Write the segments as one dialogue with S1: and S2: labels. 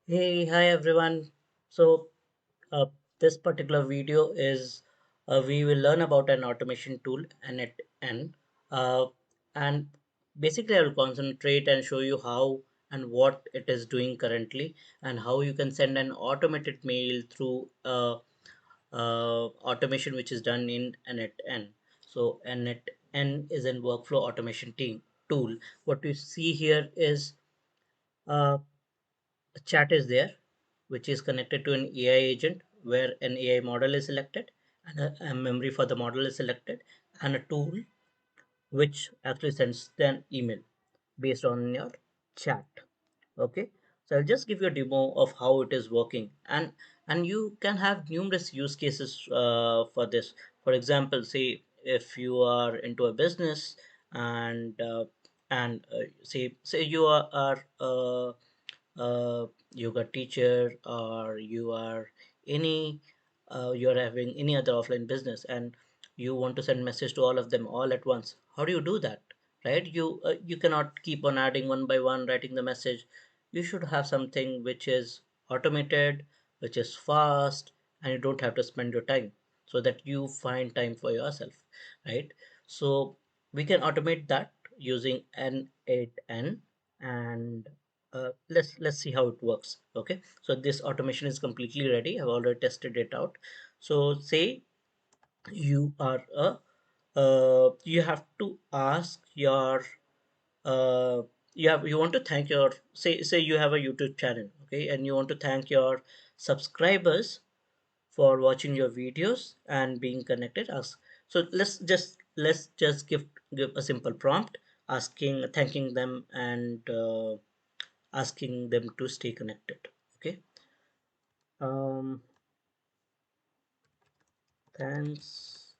S1: Hey, hi everyone. So, uh, this particular video is we will learn about an automation tool n8n, and basically I will concentrate and show you how and what it is doing currently and how you can send an automated mail through automation which is done in n8n. So, n8n is a workflow automation team tool. What you see here is uh, a chat is there, which is connected to an AI agent where an AI model is selected and a memory for the model is selected and a tool which actually sends an email based on your chat. Okay, so I'll just give you a demo of how it is working, and you can have numerous use cases for this. For example, say if you are into a business and say you are yoga teacher, or you are any you're having any other offline business and you want to send message to all of them all at once. How do you do that? Right, you cannot keep on adding one by one writing the message. You should have something which is automated, which is fast, and you don't have to spend your time, so that you find time for yourself, right? So we can automate that using n8n, and let's see how it works. Okay, so this automation is completely ready. I've already tested it out. So say you are a you have to ask your you want to thank your, say you have a YouTube channel, okay, and you want to thank your subscribers for watching your videos and being connected. Ask, so let's just give a simple prompt asking, thanking them, and asking them to stay connected. Okay, um thanks,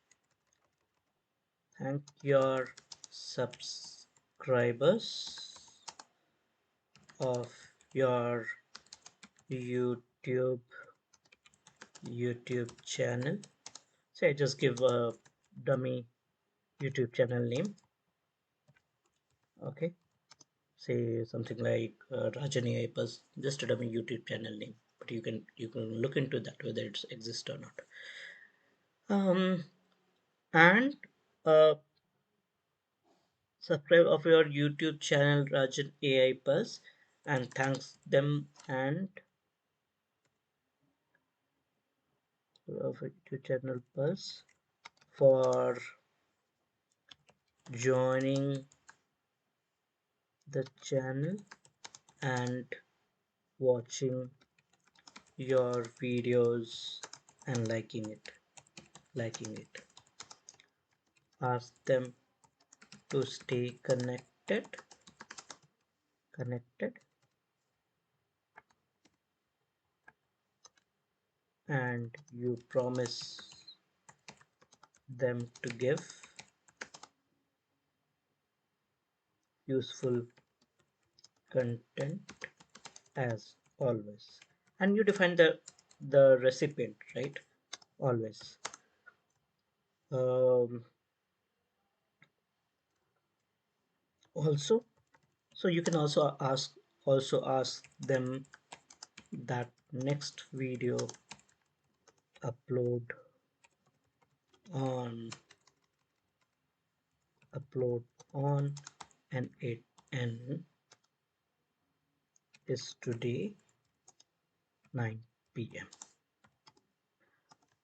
S1: thank your subscribers of your youtube youtube channel. So I just give a dummy YouTube channel name. Okay, say something like Rajan AI Plus, just a dummy YouTube channel name. But you can look into that whether it exists or not. Um, and subscribe of your YouTube channel Rajan AI Plus, and thanks them and of YouTube channel Plus for joining the channel and watching your videos and liking it. Ask them to stay connected, and you promise them to give useful content as always. And you define the recipient, right? Always. um, Also, so you can also ask them that next video upload on upload on n8n is today 9 p.m.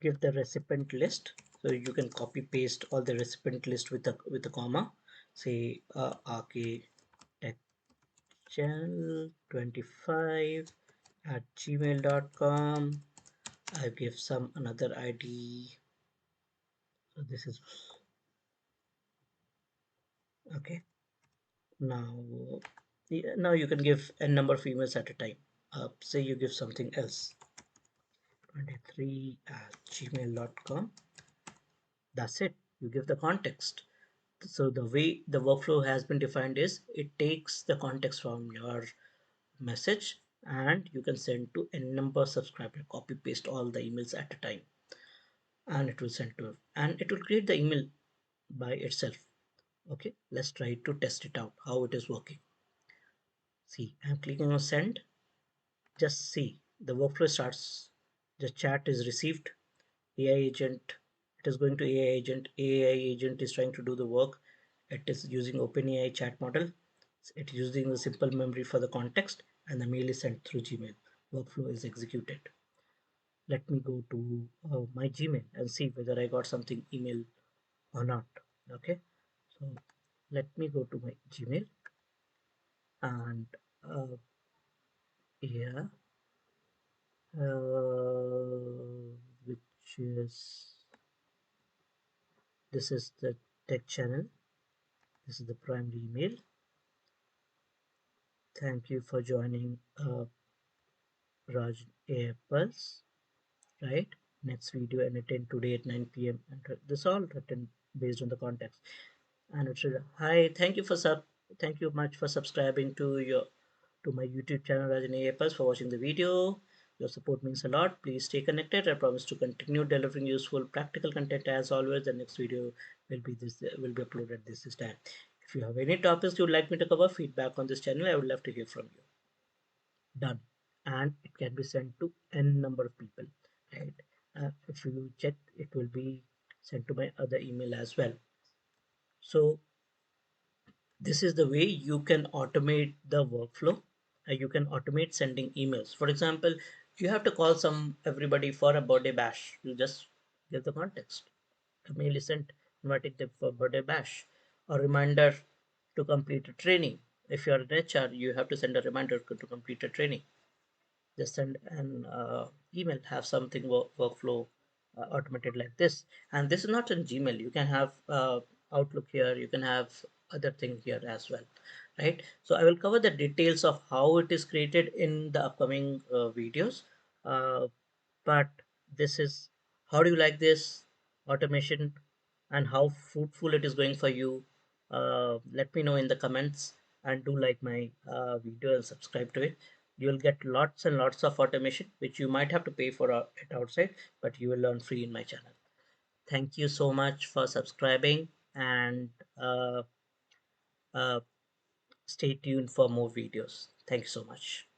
S1: Give the recipient list, so you can copy paste all the recipient list with a comma. Say architect channel 25 at gmail.com. I give some another ID. So this is okay. Now, yeah, now you can give n number of emails at a time. Say you give something else, 23 at gmail.com. That's it. You give the context. So the way the workflow has been defined is it takes the context from your message and you can send to n number subscriber, copy paste all the emails at a time, and it will send to, and it will create the email by itself. Okay, let's try to test it out how it is working. See, I'm clicking on send. Just see the workflow starts. The chat is received. AI agent, it is going to AI agent. AI agent is trying to do the work. It is using OpenAI chat model. It is using the simple memory for the context, and the mail is sent through Gmail. Workflow is executed. Let me go to my Gmail and see whether I got something email or not. Okay, so let me go to my Gmail and uh, yeah, which is this is the tech channel. This is the primary email. Thank you for joining Raj AI Pulse. Right? Next video and attend today at 9 p.m. And this all written based on the context. And it should hi, thank you much for subscribing to my YouTube channel Rajan AI Pulse, for watching the video. Your support means a lot. Please stay connected. I promise to continue delivering useful practical content as always. The next video will be uploaded this time. If you have any topics you would like me to cover, feedback on this channel, I would love to hear from you. Done. And it can be sent to n number of people, right? If you check, it will be sent to my other email as well. So this is the way you can automate the workflow. You can automate sending emails. For example, you have to call some everybody for a birthday bash. You just give the context. A mail is sent inviting them for birthday bash, a reminder to complete a training. If you are an HR, you have to send a reminder to complete a training. Just send an email, have something workflow automated like this. And this is not in Gmail. You can have Outlook here, you can have other thing here as well, right? So I will cover the details of how it is created in the upcoming videos. uh, but this is, how do you like this automation and how fruitful it is going for you? Let me know in the comments, and do like my video and subscribe to it. You'll get lots and lots of automation which you might have to pay for it outside, but you will learn free in my channel. Thank you so much for subscribing, and uh, uh, stay tuned for more videos. Thank you so much.